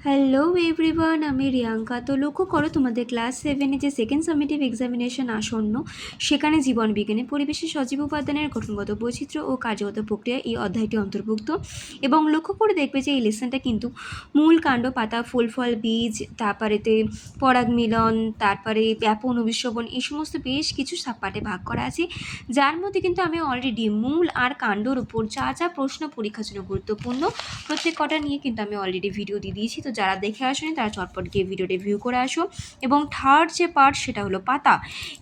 Hello everyone, আমি রিয়াঙ্কা। তো লক্ষ্য করো, তোমাদের ক্লাস 7-এ যে সেকেন্ড সামেটিভ এক্সামিনেশন আসন্ন, সেখানে জীবন বিজ্ঞানে পরিবেশের সজীব উপাদানের গঠনগত বৈচিত্র্য ও কার্যগত প্রক্রিয়া এই অধ্যায়টি অন্তর্ভুক্ত। এবং লক্ষ্য করে দেখবে যে এই লেসনটা কিন্তু মূল, কাণ্ড, পাতা, ফুল, ফল, বীজ, তারপরেতে পরাগ মিলন, তারপরে ব্যাপন, অভিশ্রবণ, এই সমস্ত বেশ কিছু সাবপার্টে ভাগ করা আছে, যার মধ্যে কিন্তু আমি অলরেডি মূল আর কাণ্ডর উপর যা যা প্রশ্ন পরীক্ষার জন্য গুরুত্বপূর্ণ প্রত্যেক কটা নিয়ে কিন্তু আমি অলরেডি ভিডিও দিয়ে দিয়েছি। তো যারা দেখে আসেনি তারা চটপট গিয়ে ভিডিওটা ভিউ করে আসো। এবং থার্ড যে পার্ট সেটা হলো পাতা,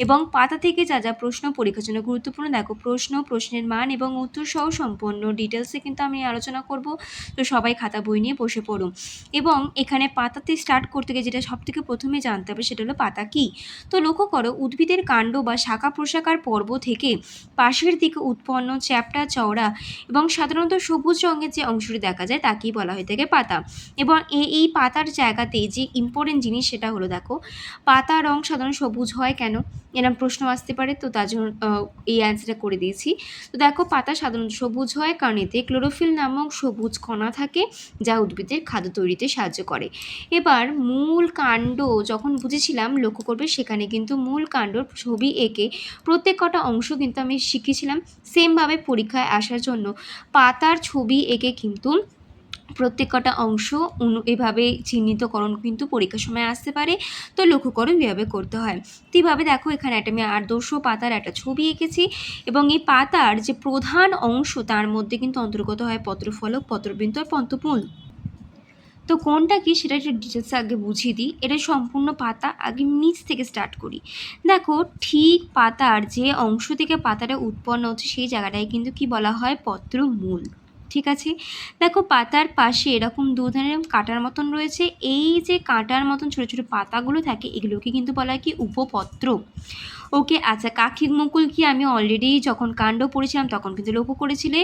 এবং পাতা থেকে যা যা প্রশ্ন পরীক্ষার জন্য গুরুত্বপূর্ণ, দেখো প্রশ্নের মান এবং উত্তর সহ সম্পূর্ণ ডিটেলসে কিন্তু আমি আলোচনা করব। তো সবাই খাতা বই নিয়ে বসে পড়ুন। এবং এখানে পাতাতে স্টার্ট করতে গিয়ে যেটা সব থেকে প্রথমে জানতে হবে সেটা হলো পাতা কী। তো লক্ষ্য করো, উদ্ভিদের কাণ্ড বা শাখা প্রশাখার পর্ব থেকে পাশের দিকে উৎপন্ন চ্যাপ্টা চওড়া এবং সাধারণত সবুজ রঙের যে অংশটি দেখা যায় তাকেই বলা হয়ে থাকে পাতা। এবং এই পাতার জায়গাতেই যে ইম্পর্টেন্ট জিনিস সেটা হলো, দেখো পাতার রং সাধারণত সবুজ হয় কেন, এরকম প্রশ্ন আসতে পারে। তো তার জন্য এই অ্যান্সারটা করে দিয়েছি। তো দেখো, পাতা সাধারণত সবুজ হয় কারণ এতে ক্লোরোফিল নামক সবুজ কণা থাকে, যা উদ্ভিদের খাদ্য তৈরিতে সাহায্য করে। এবার মূল কাণ্ড যখন বুঝেছিলাম, লক্ষ্য করবে সেখানে কিন্তু মূল কাণ্ডর ছবি এঁকে প্রত্যেক কটা অংশ কিন্তু আমি শিখেছিলাম সেমভাবে পরীক্ষায় আসার জন্য। পাতার ছবি এঁকে কিন্তু প্রত্যেক কটা অংশ এভাবে চিহ্নিতকরণ কিন্তু পরীক্ষার সময় আসতে পারে। তো লক্ষ্য করো এভাবে করতে হয়। তো এইভাবে দেখো, এখানে একটা আমি আদর্শ পাতার একটা ছবি এঁকেছি, এবং এই পাতার যে প্রধান অংশ তার মধ্যে কিন্তু অন্তর্গত হয় পত্রফলক, পত্রবৃন্ত আর পত্রমূল। তো কোনটা কি সেটা একটু ডিটেলসে আগে বুঝিয়ে দিই। এটা সম্পূর্ণ পাতা, আগে নিচ থেকে স্টার্ট করি। দেখো, ঠিক পাতার যে অংশ থেকে পাতাটা উৎপন্ন হচ্ছে সেই জায়গাটায় কিন্তু কি বলা হয়, পত্রমূল। ঠিক আছে, দেখো পাতার পাশে এরকম দু ধরনের কাঁটার মতন রয়েছে। এই যে কাঁটার মতন ছোটো ছোটো পাতাগুলো থাকে এগুলোকে কিন্তু বলা হয় কি, উপপত্র। ওকে, আচ্ছা, কাক্ষিক মুকুল কি আমি অলরেডি যখন কাণ্ড পড়েছিলাম তখন কিন্তু লক্ষ্য করেছিলে,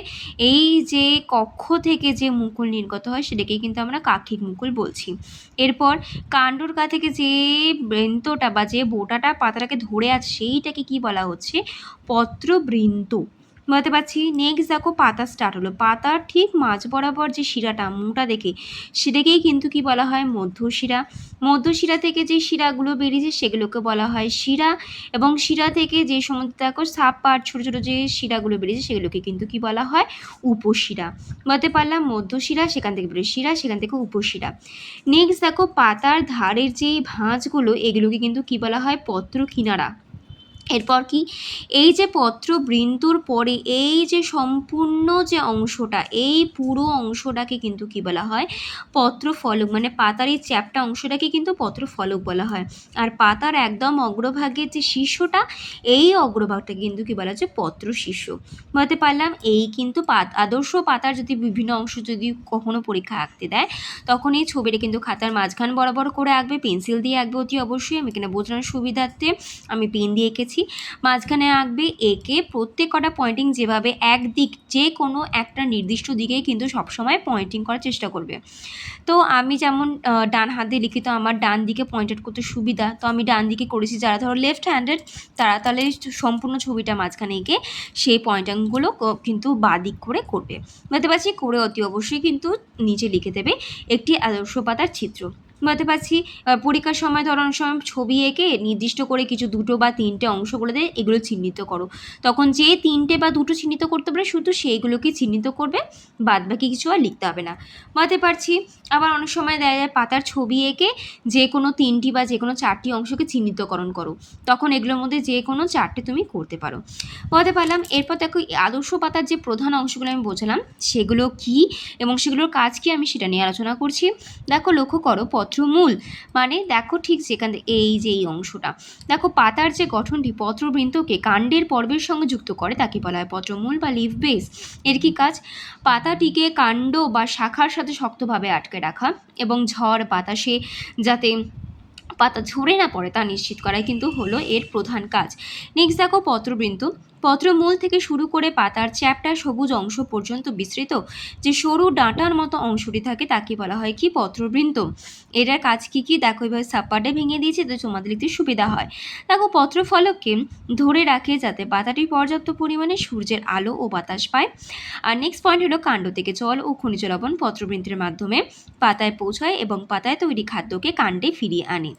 এই যে কক্ষ থেকে যে মুকুল নির্গত হয় সেটাকেই কিন্তু আমরা কাক্ষিক মুকুল বলছি। এরপর কাণ্ডর গা থেকে যে বৃন্তটা বা যে বোটাটা পাতাটাকে ধরে আছে সেইটাকে কি বলা হচ্ছে, পত্রবৃন্ত। বলতে পারছি। নেক্সট দেখো, পাতা স্টার্ট হলো, পাতার ঠিক মাঝ বরাবর যে শিরাটা মোটা দেখে সেটাকেই কিন্তু কি বলা হয়, মধ্যশিরা। মধ্যশিরা থেকে যে শিরাগুলো বেরিয়েছে সেগুলোকে বলা হয় শিরা, এবং শিরা থেকে যে সমস্ত দেখো সাব পার্ট ছোটো ছোটো যে শিরাগুলো বেরিয়েছে সেগুলোকে কিন্তু কি বলা হয়, উপশিরা। বলতে পারলাম মধ্যশিরা, সেখান থেকে বেরোয় শিরা, সেখান থেকে উপশিরা। নেক্সট দেখো, পাতার ধারের যে ভাঁজগুলো এগুলোকে কিন্তু কি বলা হয়, পত্র কিনারা। এরপর কি, এই যে পত্রবৃন্তর পরে এই যে সম্পূর্ণ যে অংশটা, এই পুরো অংশটাকে কিন্তু কি বলা হয়, পত্রফলক। মানে পাতার এই চ্যাপ্টা অংশটাকে কিন্তু পত্রফলক বলা হয়। আর পাতার একদম অগ্রভাগের যে শীর্ষটা, এই অগ্রভাগটাকে কিন্তু কি বলা হচ্ছে, পত্রশীর্ষ। বলতে পারলাম। এই কিন্তু আদর্শ পাতার যদি বিভিন্ন অংশ যদি কখনো পরীক্ষা আঁকতে দেয় তখন এই ছবিটা কিন্তু খাতার মাঝখান বরাবর করে আঁকবে, পেন্সিল দিয়ে আঁকবে অতি অবশ্যই। আমি এখানে বোঝানোর সুবিধার্থে আমি পেন দিয়ে এঁকেছি। মাঝখানে আঁকবে, এঁকে প্রত্যেক কটা পয়েন্টিং যেভাবে একদিক, যে কোনো একটা নির্দিষ্ট দিকেই কিন্তু সবসময় পয়েন্টিং করার চেষ্টা করবে। তো আমি যেমন ডান হাত দিয়ে লিখি, তো আমার ডান দিকে পয়েন্টেড করতে সুবিধা, তো আমি ডান দিকে করেছি। যারা ধরো লেফট হ্যান্ডেড তারা তাহলে সম্পূর্ণ ছবিটা মাঝখানে এঁকে সেই পয়েন্টিংগুলো কিন্তু বাঁ দিক করে করবে। বুঝতে পারছি, করে অতি অবশ্যই কিন্তু নিচে লিখে দেবে একটি আদর্শ পাতার চিত্র। বুঝতে পারছি। পরীক্ষার সময় ধরো অনেক সময় ছবি এঁকে নির্দিষ্ট করে কিছু দুটো বা তিনটে অংশ বলে দেয়, এগুলো চিহ্নিত করো। তখন যে তিনটে বা দুটো চিহ্নিত করতে পারে শুধু সেইগুলোকে চিহ্নিত করবে, বাদ বাকি কিছু আর লিখতে হবে না। বুঝতে পারছি। আবার অনেক সময় দেখা যায় পাতার ছবি এঁকে যে কোনো তিনটি বা যে কোনো চারটি অংশকে চিহ্নিতকরণ করো, তখন এগুলোর মধ্যে যে কোনো চারটে তুমি করতে পারো। বুঝতে পারলাম। এরপর দেখো, আদর্শ পাতার যে প্রধান অংশগুলো আমি বোঝালাম সেগুলো কি এবং সেগুলোর কাজ কি আমি সেটা নিয়ে আলোচনা করছি। দেখো, লক্ষ্য করো, পত্রমূল মানে দেখো ঠিক যেখান থেকে এই যে এই অংশটা, দেখো পাতার যে গঠনটি পত্রবৃন্তকে কাণ্ডের পর্বের সঙ্গে যুক্ত করে তাকে বলা হয় পত্রমূল বা লিফ বেস। এর কি কাজ, পাতাটিকে কাণ্ড বা শাখার সাথে শক্তভাবে আটকে রাখা এবং ঝড় বাতাসে যাতে পাতা ঝরে না পড়ে তা নিশ্চিত করাই কিন্তু হলো এর প্রধান কাজ। নেক্সট দেখো, পত্রবৃন্ত। পত্রমূল থেকে শুরু করে পাতার চ্যাপ্টা সবুজ অংশ পর্যন্ত বিস্তৃত যে সরু ডাঁটার মতো অংশটি থাকে তাকে বলা হয় কি পত্রবৃন্ত। এটার কাজ কি কি দেখো, এবার সাবপার্টে ভেঙে দিয়েছি তো তোমাদের লিখতে সুবিধা হয়। দেখো পত্রফলককে ধরে রাখে যাতে পাতাটি পর্যাপ্ত পরিমাণে সূর্যের আলো ও বাতাস পায়। আর নেক্সট পয়েন্ট হলো কাণ্ড থেকে জল ও খনিজ লবণ পত্রবৃন্তের মাধ্যমে পাতায় পৌঁছায় এবং পাতায় তৈরি খাদ্যকে কাণ্ডে ফিরিয়ে আনে।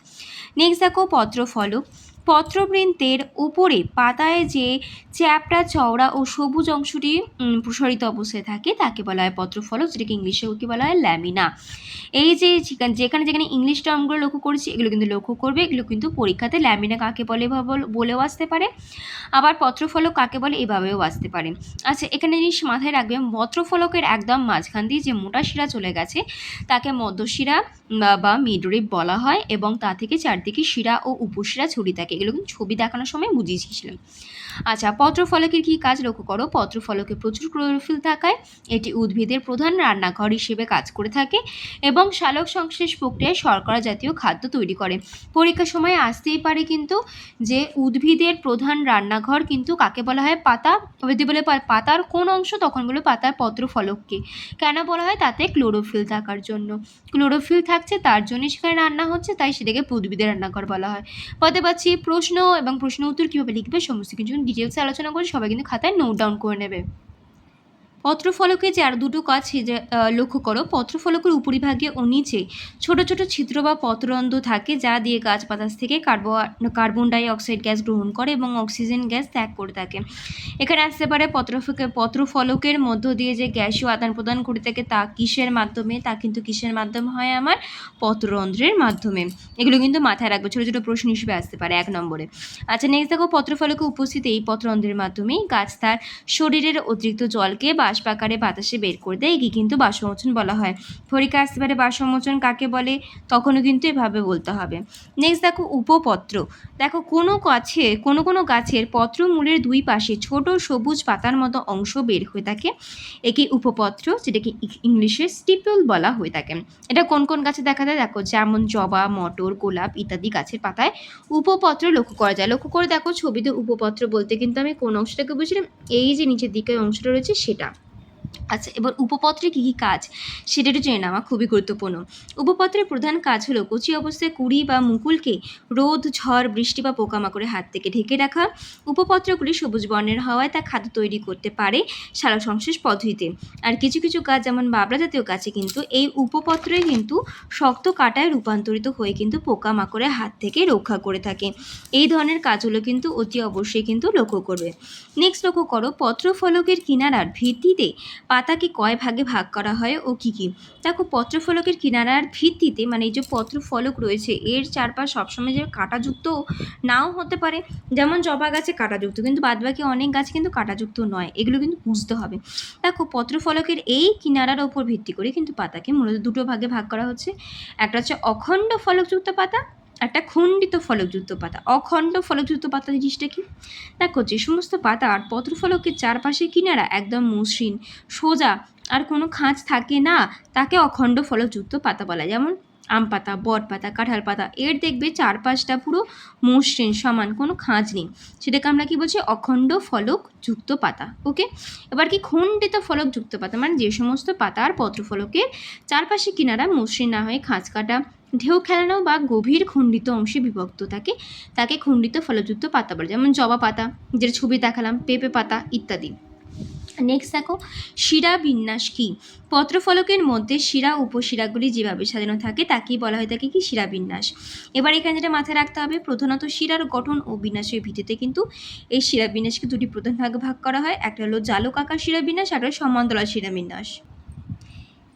নেক্সট দেখো পত্রফলক। পত্রবৃন্তের উপরে পাতায় যে চ্যাপ্টা চওড়া ও সবুজ অংশটি প্রসারিত অবস্থায় থাকে তাকে বলা হয় পত্রফলক, যেটাকে ইংলিশে কি বলা হয় ল্যামিনা। এই যে যেখানে যেখানে ইংলিশ টার্মগুলো লক্ষ্য করেছি এগুলো কিন্তু লক্ষ্য করবে, এগুলো কিন্তু পরীক্ষাতে ল্যামিনা কাকে বলে বলেও আসতে পারে, আবার পত্রফলক কাকে বলে এভাবেও আসতে পারে। আচ্ছা, এখানে জিনিস মাথায় রাখবে, পত্রফলকের একদম মাঝখান দিয়ে যে মোটা শিরা চলে গেছে তাকে মধ্যশিরা বা মিডরিপ বলা হয় এবং তা থেকে চারদিকে শিরা ও উপশিরা ছড়িয়ে থাকে। এগুলো কিন্তু ছবি দেখানোর সময় বুঝিয়েছিলাম। আচ্ছা, পত্রফলকের কী কাজ লক্ষ্য করো। পত্রফলকে প্রচুর ক্লোরোফিল থাকায় এটি উদ্ভিদের প্রধান রান্নাঘর হিসেবে কাজ করে থাকে এবং সালোক সংশ্লেষ প্রক্রিয়ায় শর্করা জাতীয় খাদ্য তৈরি করে। পরীক্ষার সময় আসতেই পারে কিন্তু যে উদ্ভিদের প্রধান রান্নাঘর কিন্তু কাকে বলা হয় পাতা। যদি বলে পাতার কোন অংশ তখন বলে পাতার পত্রফলককে। কেন বলা হয়? তাতে ক্লোরোফিল থাকার জন্য। ক্লোরোফিল থাকছে তার জন্য সেখানে রান্না হচ্ছে, তাই সেটাকে উদ্ভিদের রান্নাঘর বলা হয়। পদে পাচ্ছি প্রশ্ন এবং প্রশ্ন উত্তর কীভাবে লিখবে সমস্ত কিছু ডিটেলসে আলোচনা করে সবাই কিন্তু খাতায় নোট ডাউন করে নেবে। পত্রফলকে যে আরও দুটো কাজ লক্ষ্য করো। পত্রফলকের উপরিভাগে ও নিচে ছোট ছোট ছিদ্র বা পত্ররন্ধ্র থাকে যা দিয়ে গাছ বাতাস থেকে কার্বন ডাই অক্সাইড গ্যাস গ্রহণ করে এবং অক্সিজেন গ্যাস ত্যাগ করে থাকে। এখানে আসতে পারে পত্রফলকের মধ্য দিয়ে যে গ্যাসীয় আদান প্রদান করে থাকে তা কিসের মাধ্যমে? তা কিন্তু কিসের মাধ্যমে হয়? আমার পত্ররন্ধ্রের মাধ্যমে। এগুলো কিন্তু মাথায় রাখবে, ছোটো ছোটো প্রশ্ন হিসেবে আসতে পারে 1 নম্বরে। আচ্ছা, নেক্সট দেখো, পত্রফলকে উপস্থিত এই পত্ররন্ধ্রের মাধ্যমেই গাছ তার শরীরের অতিরিক্ত জলকে বাষ্প আকারে বাতাসে বের করে দেয়, একে কিন্তু বাষ্পমোচন বলা হয়। পরীক্ষা আসতে পারে বাষ্পমোচন কাকে বলে, তখনও কিন্তু এভাবে বলতে হবে। নেক্সট দেখো উপপত্র। দেখো কোনো গাছের পত্রমূলের দুই পাশে ছোট সবুজ পাতার মতো অংশ বের হয়ে থাকে, একে উপপত্র, যেটাকে ইংলিশে স্টিপল বলা হয়ে থাকে। এটা কোন কোন গাছে দেখা যায় দেখো, যেমন জবা, মটর, গোলাপ ইত্যাদি গাছের পাতায় উপপত্র লক্ষ্য করা যায়। লক্ষ্য করে দেখো ছবিতে উপপত্র বলতে কিন্তু আমি কোন অংশটাকে বুঝলাম, এই যে নিচের দিকে অংশটা রয়েছে সেটা। আচ্ছা, এবার উপপত্রে কী কী কাজ সেটা একটু জেনে নেওয়া খুবই গুরুত্বপূর্ণ। উপপত্রের প্রধান কাজ হলো কচি অবস্থায় কুড়ি বা মুকুলকে রোদ, ঝড়, বৃষ্টি বা পোকামাকড়ের হাত থেকে ঢেকে রাখা। উপপত্রগুলি সবুজ বর্ণের হওয়ায় তা খাদ্য তৈরি করতে পারে সালোক সংশ্লেষ পদ্ধতিতে। আর কিছু কিছু গাছ যেমন বাবলা জাতীয় গাছে কিন্তু এই উপপত্রে কিন্তু শক্ত কাঁটায় রূপান্তরিত হয়ে কিন্তু পোকামাকড়ের হাত থেকে রক্ষা করে থাকে। এই ধরনের কাজগুলো কিন্তু অতি অবশ্যই কিন্তু লক্ষ্য করবে। নেক্সট লক্ষ্য করো, পত্রফলকের কিনারার ভিত্তিতে পাতাকে কয় ভাগে ভাগ করা হয় ও কী কী। দেখো পত্রফলকের কিনারার ভিত্তিতে মানে এই যে পত্রফলক রয়েছে এর চারপাশ সবসময় যে কাঁটাযুক্ত নাও হতে পারে, যেমন জবা গাছে কাঁটাযুক্ত, কিন্তু বাদবাকি অনেক গাছ কিন্তু কাঁটাযুক্ত নয়, এগুলো কিন্তু বুঝতে হবে। দেখো পত্রফলকের এই কিনারার ওপর ভিত্তি করে কিন্তু পাতাকে মূলত দুটো ভাগে ভাগ করা হচ্ছে। একটা হচ্ছে অখণ্ড ফলকযুক্ত পাতা, একটা খণ্ডিত ফলকযুক্ত পাতা। অখণ্ড ফলকযুক্ত পাতা জিনিসটা কি? দেখো যে সমস্ত পাতা আর পত্রফলকের চারপাশে কিনারা একদম মসৃণ সোজা আর কোনো খাঁজ থাকে না তাকে অখণ্ড ফলকযুক্ত পাতা বলা যায়। যেমন আম পাতা, বট পাতা, কাঁঠাল পাতা, এর দেখবে চারপাশটা পুরো মসৃণ সমান, কোনো খাঁজ নেই, সেটাকে আমরা কি বলছি? অখণ্ড ফলকযুক্ত পাতা। ওকে, এবার কি খণ্ডিত ফলকযুক্ত পাতা, মানে যে সমস্ত পাতা আর পত্রফলকের চারপাশে কিনারা মসৃণ না হয়ে খাঁজ কাটা, ঢেউ খেলানো বা গভীর খণ্ডিত অংশে বিভক্ত থাকে তাকে খণ্ডিত ফলযুক্ত পাতা বলে। যেমন জবা পাতা, যেটা ছবি দেখালাম, পেঁপে পাতা ইত্যাদি। নেক্সট দেখো শিরা বিন্যাস কী। পত্রফলকের মধ্যে শিরা উপশিরাগুলি যেভাবে সাজানো থাকে তাকেই বলা হয় থাকে কি শিরা বিন্যাস। এবার এখানে যেটা মাথায় রাখতে হবে, প্রধানত শিরার গঠন ও বিন্যাসের ভিত্তিতে কিন্তু এই শিরা বিন্যাসকে দুটি প্রধান ভাগে ভাগ করা হয়। একটা হলো জালক আকার শিরা বিন্যাস, আর হলো সমান্তরাল শিরা বিন্যাস।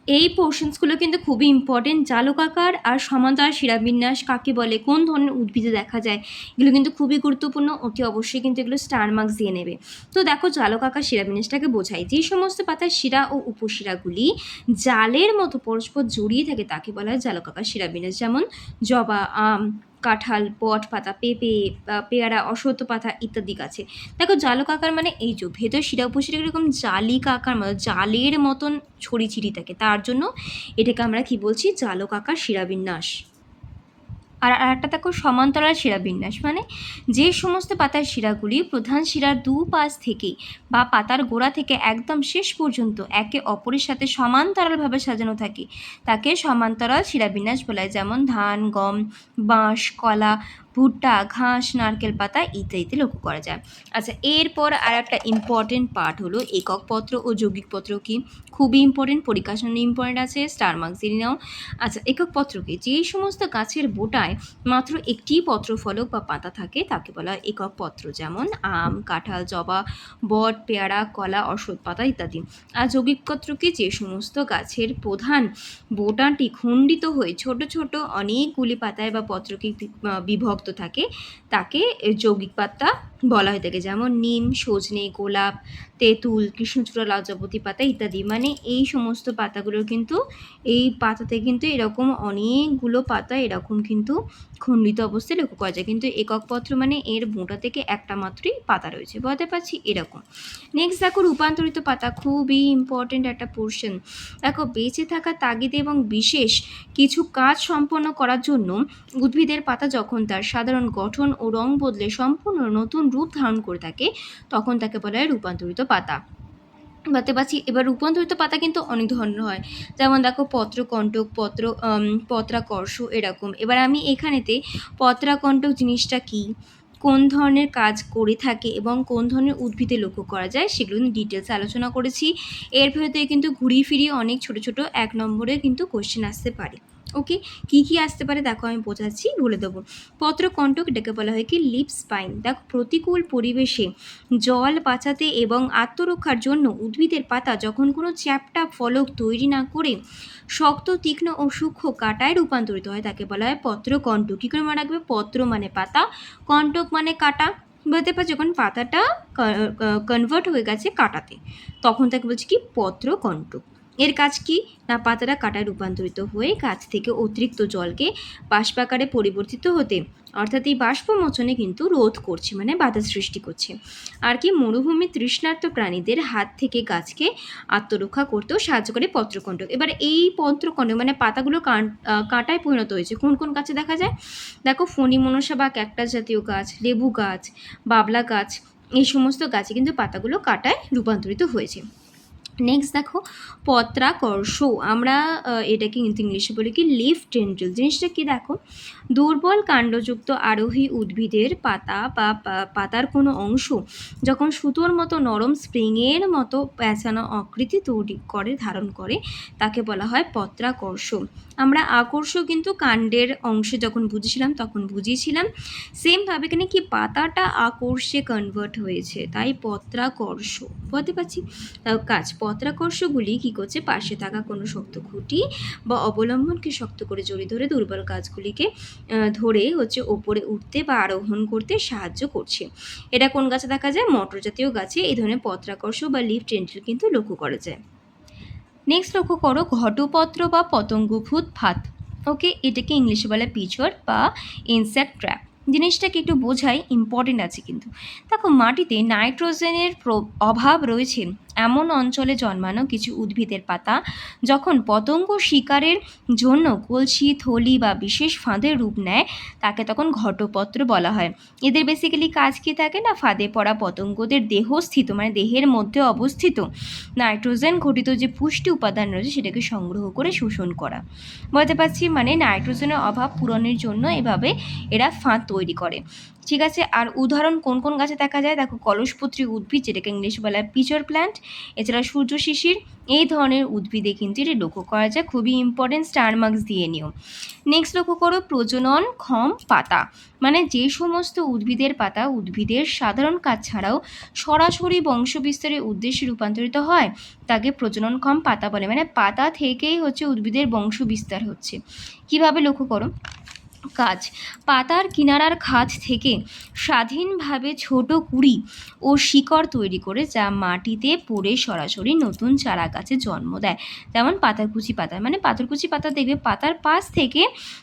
এই পোর্শনসগুলো কিন্তু খুবই ইম্পর্টেন্ট। জালকাকার আর সমান্তরাল শিরাবিন্যাস কাকে বলে, কোন ধরনের উদ্ভিদে দেখা যায়, এগুলো কিন্তু খুবই গুরুত্বপূর্ণ, অতি অবশ্যই কিন্তু এগুলো স্টার মার্কস দিয়ে নেবে। তো দেখো জালকাকার শিরাবিন্যাসটাকে বোঝায় যে সমস্ত পাতার শিরা ও উপশিরাগুলি জালের মতো পরস্পর জড়িয়ে থাকে তাকে বলা হয় জালকাকার শিরাবিন্যাস। যেমন জবা, আম, কাঁঠাল, বট পাতা, পেঁপে, পেয়ারা, অশ্বত্থ পাতা ইত্যাদি গাছে। দেখো জালকাকার মানে এই যে ভেতর শিরা উপশিরা এরকম জালিকাকার মতো জালের মতন ছড়িয়ে ছিটিয়ে থাকে, তার জন্য এটাকে আমরা কি বলছি? জালকাকার শিরাবিন্যাস। আর আরেকটা দেখো সমান্তরাল শিরাবিন্যাস, মানে যে সমস্ত পাতার শিরাগুলি প্রধান শিরার দুপাশ থেকে বা পাতার গোড়া থেকে একদম শেষ পর্যন্ত একে অপরের সাথে সমান্তরালভাবে সাজানো থাকে তাকে সমান্তরাল শিরাবিন্যাস বলা হয়। যেমন ধান, গম, বাঁশ, কলা, ভুট্টা, ঘাস, নারকেল পাতা ইত্যাদিতে লক্ষ্য করা যায়। আচ্ছা, এরপর আর একটা ইম্পর্টেন্ট পার্ট হলো একক পত্র ও যৌগিক পত্র কি। খুবই ইম্পর্টেন্ট, পরীক্ষার জন্য ইম্পর্টেন্ট আছে, স্টার মার্কস দিয়ে নাও। আচ্ছা, একক পত্র কি? যেই সমস্ত গাছের বোটায় মাত্র একটি পত্রফলক বা পাতা থাকে তাকে বলা হয় একক পত্র। যেমন আম, কাঁঠাল, জবা, বট, পেয়ারা, কলা, অশ্বত্থ পাতা ইত্যাদি। আর যৌগিক পত্র কি? যে সমস্ত গাছের প্রধান বোটাটি খণ্ডিত হয়ে ছোট ছোট অনেকগুলি পাতায় বা পত্রকে বিভক্ত থাকে তাকে যৌগিক পাতা বলা হয়ে থাকে। যেমন নিম, সজনে, গোলাপ, তেঁতুল, কৃষ্ণচূড়া, লজ্জাবতী পাতা ইত্যাদি। মানে এই সমস্ত পাতাগুলোর কিন্তু এই পাতাতে কিন্তু এরকম অনেকগুলো পাতা এরকম কিন্তু খণ্ডিত অবস্থায় লক্ষ্য করা যায়, কিন্তু একক পত্র মানে এর বোঁটা থেকে একটা মাত্রই পাতা রয়েছে, বলতে পারছি এরকম। নেক্সট দেখো রূপান্তরিত পাতা, খুবই ইম্পর্টেন্ট একটা পোর্শন। দেখো বেঁচে থাকা তাগিদে এবং বিশেষ কিছু কাজ সম্পন্ন করার জন্য উদ্ভিদের পাতা যখন তার সাধারণ গঠন ও রং বদলে সম্পূর্ণ নতুন রূপ ধারণ করে থাকে তখন তাকে বলা হয় রূপান্তরিত পাতা, বলতে পারছি। এবার রূপান্তরিত পাতা কিন্তু অনেক ধরনের হয়, যেমন দেখো পত্রকণ্টক, পত্রাকর্ষ এরকম। এবার আমি এখানেতে পত্রাকণ্টক জিনিসটা কি, কোন ধরনের কাজ করে থাকে এবং কোন ধরনের উদ্ভিদে লক্ষ্য করা যায় সেগুলো কিন্তু ডিটেলসে আলোচনা করেছি। এর ভেতরে কিন্তু ঘুরিয়ে ফিরিয়ে অনেক ছোট ছোট 1 নম্বরে কিন্তু কোশ্চেন আসতে পারে। ওকে, কি আসতে পারে দেখো আমি বোঝাচ্ছি, বলে দেবো। পত্রকণ্টক এটাকে বলা হয় কি লিপ স্পাইন। দেখো প্রতিকূল পরিবেশে জল বাঁচাতে এবং আত্মরক্ষার জন্য উদ্ভিদের পাতা যখন কোনো চ্যাপ্টা ফলক তৈরি না করে শক্ত, তীক্ষ্ণ ও সূক্ষ্ম কাঁটায় রূপান্তরিত হয় তাকে বলা হয় পত্রকণ্টক। কী করে মনে রাখবে? পত্র মানে পাতা, কণ্টক মানে কাঁটা। বলতে পার যখন পাতাটা কনভার্ট হয়ে গেছে কাঁটাতে তখন তাকে বলছি কি পত্রকণ্টক। এর কাজ কি না, পাতাটা কাঁটায় রূপান্তরিত হয়ে গাছ থেকে অতিরিক্ত জলকে বাষ্পাকারে পরিবর্তিত হতে, অর্থাৎ এই বাষ্পমোচনে কিন্তু রোধ করছে, মানে বাধা সৃষ্টি করছে। আর কি মরুভূমি তৃষ্ণার্ত প্রাণীদের হাত থেকে গাছকে আত্মরক্ষা করতেও সাহায্য করে পত্রকণ্টক। এবার এই পত্রকণ্টক মানে পাতাগুলো কাঁটায় পরিণত হয়েছে কোন কোন গাছে দেখা যায়? দেখো ফণিমনসা বা ক্যাকটাস জাতীয় গাছ, লেবু গাছ, বাবলা গাছ, এই সমস্ত গাছে কিন্তু পাতাগুলো কাঁটায় রূপান্তরিত হয়েছে। নেক্সট দেখো পত্রাকর্ষ, আমরা এটাকে কিন্তু ইংলিশে বলি কি লিফ টেন্ড্রিল। জিনিসটা কি দেখো, দুর্বল কাণ্ডযুক্ত আরোহী উদ্ভিদের পাতা বা পাতার কোনো অংশ যখন সুতোর মতো নরম স্প্রিংয়ের মতো পেঁচানো আকৃতি তৈরি করে ধারণ করে তাকে বলা হয় পত্রাকর্ষ। আমরা আকর্ষ কিন্তু কাণ্ডের অংশে যখন বুঝেছিলাম তখন বুঝিয়েছিলাম, সেমভাবে এখানে কি পাতাটা আকর্ষে কনভার্ট হয়েছে তাই পত্রাকর্ষ, বুঝতে পারছি। কাজ পত্রাকর্ষগুলি কী করছে, পাশে থাকা কোনো শক্ত খুঁটি বা অবলম্বনকে শক্ত করে জড়িয়ে ধরে দুর্বল গাছগুলিকে ধরে ওপরে উঠতে বা আরোহণ করতে সাহায্য করছে। এটা কোন গাছে দেখা যায়? মটর জাতীয় গাছে এই ধরনের পত্রাকর্ষ বা লিফ টেন্ড্রিল কিন্তু লক্ষ্য করা যায়। নেক্সট লক্ষ্য করো ঘটপত্র বা পতঙ্গভূত ভাত। ওকে, এটাকে ইংলিশে বলে পিচওয়ার্ড বা ইনসেক্ট ট্র্যাপ। জিনিসটাকে একটু বোঝাই, ইম্পর্টেন্ট আছে কিন্তু। দেখো মাটিতে নাইট্রোজেনের অভাব রয়েছে এমন অঞ্চলে জন্মানো কিছু উদ্ভিদের পাতা যখন পতঙ্গ শিকারের জন্য কলসি, থলি বা বিশেষ ফাঁদের রূপ নেয় তাকে তখন ঘটপত্র বলা হয়। এদের বেসিক্যালি কাজ কী থাকে না, ফাঁদে পড়া পতঙ্গদের দেহস্থিত মানে দেহের মধ্যে অবস্থিত নাইট্রোজেন ঘটিত যে পুষ্টি উপাদান রয়েছে সেটাকে সংগ্রহ করে শোষণ করা, বলতে পারছি। মানে নাইট্রোজেনের অভাব পূরণের জন্য এভাবে এরা ফাঁদ তৈরি করে, ঠিক আছে। আর উদাহরণ কোন কোন গাছে দেখা যায় দেখো, কলসপত্রী উদ্ভিদ যেটাকে ইংলিশে বলা হয় পিচর প্ল্যান্ট, এছাড়া সূর্য শিশির, এই ধরনের উদ্ভিদে কিন্তু এটা লক্ষ্য করা যায়। খুবই ইম্পর্টেন্ট, স্টার মার্কস দিয়ে নিও। নেক্সট লক্ষ্য করো প্রজননক্ষম পাতা, মানে যে সমস্ত উদ্ভিদের পাতা উদ্ভিদের সাধারণ কাজ ছাড়াও সরাসরি বংশবিস্তারের উদ্দেশ্যে রূপান্তরিত হয় তাকে প্রজননক্ষম পাতা বলে। মানে পাতা থেকেই উদ্ভিদের বংশ বিস্তার হচ্ছে। কিভাবে লক্ষ্য করো, কাজ পাতার কিনারার খাঁজ থেকে স্বাধীনভাবে ছোট কুঁড়ি ও শিকড় তৈরি করে যা মাটিতে পড়ে সরাসরি নতুন চারা গাছে জন্ম দেয়। যেমন পাতারকুচি পাতা, মানে পাতারকুচি পাতা দেখবে পাতার পাশ থেকে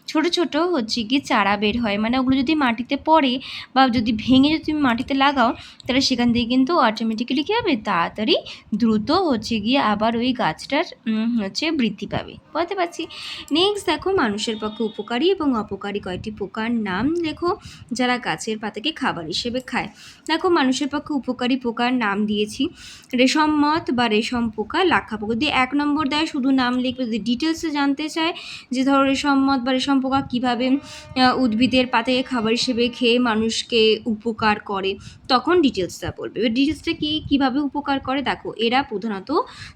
ছোট ছোট গিয়ে চারা বের হয়, মানে ওগুলো যদি মাটিতে পড়ে বা যদি ভেঙে যদি তুমি মাটিতে লাগাও তাহলে সেখান থেকে কিন্তু অটোমেটিক্যালি কী হবে, তাড়াতাড়ি দ্রুত গিয়ে আবার ওই গাছটার বৃদ্ধি পাবে, বুঝতে পারছি। নেক্সট দেখো মানুষের পক্ষে উপকারী এবং অপকারী উপকারী কয়েকটি পোকার নাম লেখো যারা গাছের পাতাকে খাবার হিসেবে খায়। দেখো মানুষের পক্ষে উপকারী পোকার নাম দিয়েছি রেশম মথ বা রেশম পোকা, লাক্ষা পোকা। যদি 1 নম্বর দেয় শুধু নাম লিখবে, যদি ডিটেলসে জানতে চায় যে ধরো রেশম মথ বা রেশম পোকা কীভাবে উদ্ভিদের পাতাকে খাবার হিসেবে খেয়ে মানুষকে উপকার করে তখন ডিটেলসটা বলবে। এবার ডিটেলসটা কীভাবে উপকার করে দেখো, এরা প্রধানত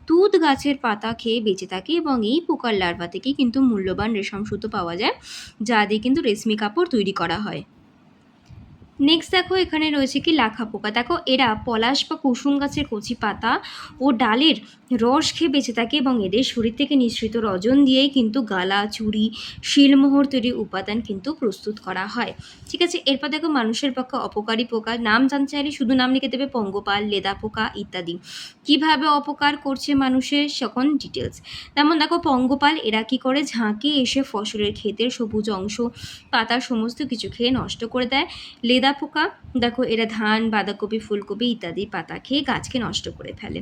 তুঁত গাছের পাতা খেয়ে বেঁচে থাকে এবং এই পোকার লার্ভা থেকে কিন্তু মূল্যবান রেশম সুতো পাওয়া যায় যা দিয়ে কিন্তু রেশমি কাপড় তৈরি করা হয়। নেক্সট দেখো এখানে রয়েছে কি লাক্ষা পোকা। দেখো এরা পলাশ বা কুসুম গাছের কচি পাতা ও ডালের রস খেয়ে বেঁচে থাকে এবং এদের শরীর থেকে নিঃসৃত রজন দিয়েই কিন্তু গালা, চুড়ি, শিলমোহর তৈরির উপাদান কিন্তু প্রস্তুত করা হয়। ঠিক আছে, এরপর দেখো মানুষের পক্ষে অপকারী পোকা নাম জানতে চাইলে শুধু নাম লিখে দেবে পঙ্গপাল, লেদা পোকা ইত্যাদি। কিভাবে অপকার করছে মানুষের তখন ডিটেলস। যেমন দেখো পঙ্গপাল এরা কী করে, ঝাঁকে এসে ফসলের ক্ষেতের সবুজ অংশ, পাতার সমস্ত কিছু খেয়ে নষ্ট করে দেয়। লেদা পোকা দেখো এরা ধান, বাঁধাকপি, ফুলকপি ইত্যাদি পাতা খেয়ে গাছকে নষ্ট করে ফেলে।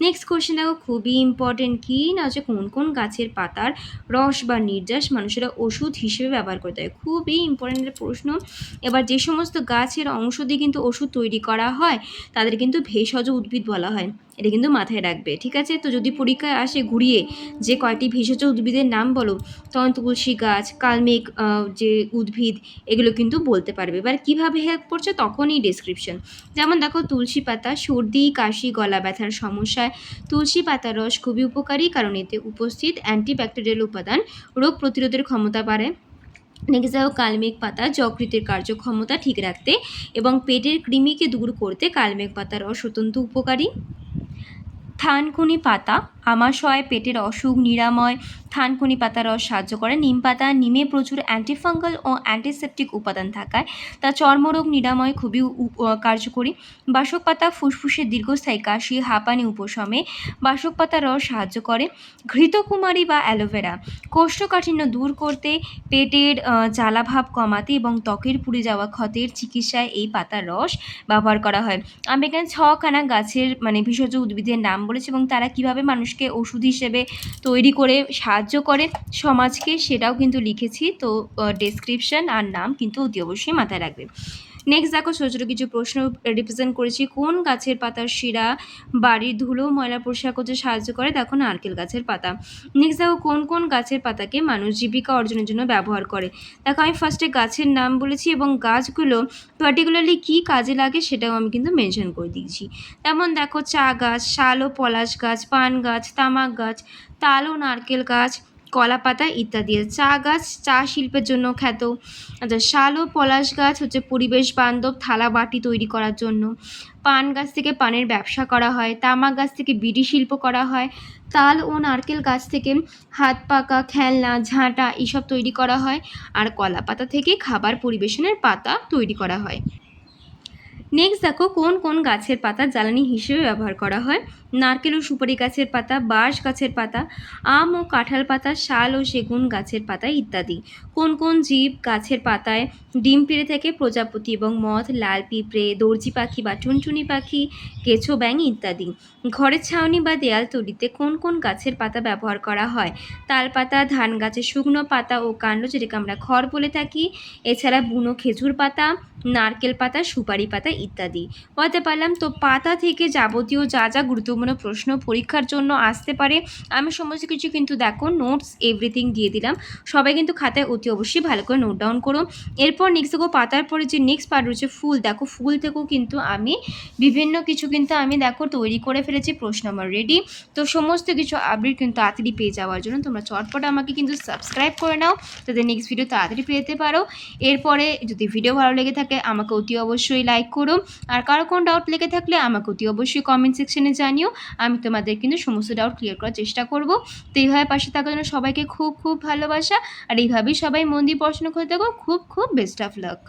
নেক্সট কোশ্চেন দেখো খুবই ইম্পর্টেন্ট, কি না হচ্ছে কোন কোন গাছের পাতার রস বা নির্যাস মানুষেরা ওষুধ হিসেবে ব্যবহার করে থাকে। খুবই ইম্পর্টেন্ট প্রশ্ন। এবার যে সমস্ত গাছের অংশ দিয়ে কিন্তু ওষুধ তৈরি করা হয় তাদের কিন্তু ভেষজ উদ্ভিদ বলা হয়, এটা কিন্তু মাথায় রাখবে। ঠিক আছে, তো যদি পরীক্ষায় আসে ঘুরিয়ে যে কয়টি ভেষজ উদ্ভিদের নাম বলো তখন তুলসী গাছ, কালমেঘ যে উদ্ভিদ এগুলো কিন্তু বলতে পারবে। এবার কীভাবে হেল্প করছে তখনই ডেসক্রিপশন। যেমন দেখো তুলসী পাতা সর্দি, কাশি, গলা ব্যথার সমস্যায় তুলসী পাতার রস খুবই উপকারী, কারণ এতে উপস্থিত অ্যান্টিব্যাকটেরিয়াল উপাদান রোগ প্রতিরোধের ক্ষমতা বাড়ে। নেক্সট দেখো কালমেঘ পাতা যকৃতের কার্যক্ষমতা ঠিক রাখতে এবং পেটের কৃমিকে দূর করতে কালমেঘ পাতার রস অত্যন্ত উপকারী। থানকুনি পাতা আমাশয়, পেটের অসুখ নিরাময় থানকুনি পাতার রস সাহায্য করে। নিম পাতা, নিমে প্রচুর অ্যান্টিফাঙ্গাল ও অ্যান্টিসেপটিক উপাদান থাকায় তা চর্মরোগ নিরাময় খুবই কার্যকরী। বাসক পাতা ফুসফুসের দীর্ঘস্থায়ী কাশি, হাঁপানি উপশমে বাসক পাতার রস সাহায্য করে। ঘৃতকুমারী বা অ্যালোভেরা কোষ্ঠকাঠিন্য দূর করতে, পেটের জ্বালাভাব কমাতে এবং ত্বকের পুড়ে যাওয়া ক্ষতের চিকিৎসায় এই পাতার রস ব্যবহার করা হয়। আমি এখানে 6খানা গাছের ভেষজ উদ্ভিদের নাম বলেছি এবং তারা কীভাবে মানুষকে ওষুধ হিসেবে তৈরি করে সাহায্য করে সমাজকে সেটাও কিন্তু লিখেছি। তো ডেসক্রিপশন আর নাম কিন্তু অতি অবশ্যই মাথায় রাখবে। নেক্সট দেখো ছোটো ছোটো কিছু প্রশ্ন রিপ্রেজেন্ট করেছি। কোন গাছের পাতার শিরা বাড়ির ধুলো ময়লা পরিষ্কার করতে সাহায্য করে? দেখো নারকেল গাছের পাতা। নেক্সট দেখো কোন কোন গাছের পাতাকে মানুষ জীবিকা অর্জনের জন্য ব্যবহার করে? দেখো আমি ফার্স্টে গাছের নাম বলেছি এবং গাছগুলো পার্টিকুলারলি কী কাজে লাগে সেটাও আমি কিন্তু মেনশন করে দিয়েছি। যেমন দেখো চা গাছ, শাল ও পলাশ গাছ, পান গাছ, তামাক গাছ, তাল ও নারকেল গাছ, কলা পাতা ইত্যাদি। চা গাছ চা শিল্পের জন্য খ্যাত। আচ্ছা, শাল ও পলাশ গাছ হচ্ছে পরিবেশ বান্ধব থালা বাটি তৈরি করার জন্য। পান গাছ থেকে পানের ব্যবসা করা হয়। তামাক গাছ থেকে বিড়ি শিল্প করা হয়। তাল ও নারকেল গাছ থেকে হাত পাকা, খেলনা, ঝাঁটা এসব তৈরি করা হয়। আর কলা পাতা থেকে খাবার পরিবেশনের পাতা তৈরি করা হয়। নেক্সট দেখো কোন কোন গাছের পাতা জ্বালানি হিসেবে ব্যবহার করা হয়? নারকেল ও সুপারি গাছের পাতা, বাঁশ গাছের পাতা, আম ও কাঁঠাল পাতা, শাল ও সেগুন গাছের পাতা ইত্যাদি। কোন কোন জীব গাছের পাতায় ডিম পেড়ে থাকে? প্রজাপতি এবং মথ, লাল পিঁপড়ে, দর্জি পাখি বা টুনটুনি পাখি, কেঁচো, ব্যাঙ ইত্যাদি। ঘরের ছাউনি বা দেয়াল তৈরিতে কোন কোন গাছের পাতা ব্যবহার করা হয়? তাল পাতা, ধান গাছের শুকনো পাতা ও কাণ্ড যেটাকে আমরা খড় বলে থাকি, এছাড়া বুনো খেজুর পাতা, নারকেল পাতা, সুপারি পাতা ইত্যাদি। বলতে পারলাম। তো পাতা থেকে যাবতীয় যা যা গুরুত্বপূর্ণ প্রশ্ন পরীক্ষার জন্য আসতে পারে আমি সমস্ত কিছু কিন্তু দেখো নোটস এভরিথিং দিয়ে দিলাম। সবাই কিন্তু খাতায় অতি অবশ্যই ভালো করে নোট ডাউন করো। এরপর নেক্সট দেখো পাতার পরে যে নেক্সট পার্ট রয়েছে ফুল। দেখো ফুল থেকেও কিন্তু আমি বিভিন্ন কিছু কিন্তু আমি দেখো তৈরি করে ফেলেছি। প্রশ্ন আমার রেডি। তো সমস্ত কিছু আপডেট কিন্তু তাড়াতাড়ি পেয়ে যাওয়ার জন্য তোমরা চটপট আমাকে কিন্তু সাবস্ক্রাইব করে নাও যাতে নেক্সট ভিডিও তাড়াতাড়ি পেতে পারো। এরপরে যদি ভিডিও ভালো লেগে থাকে আমাকে অতি অবশ্যই লাইক করো। আর কারো কোনো ডাউট লেগে থাকলে আমাকে অতি অবশ্যই কমেন্ট সেকশনে জানিও। আমি তোমাদের কিন্তু সমস্ত ডাউট ক্লিয়ার করার চেষ্টা করব। তো এইভাবে পাশে থাকার জন্য সবাইকে খুব খুব ভালোবাসা। আর এইভাবেই সবাই মন দিয়ে পড়াশোনা করে থাকো। খুব খুব বেস্ট অফ লাক।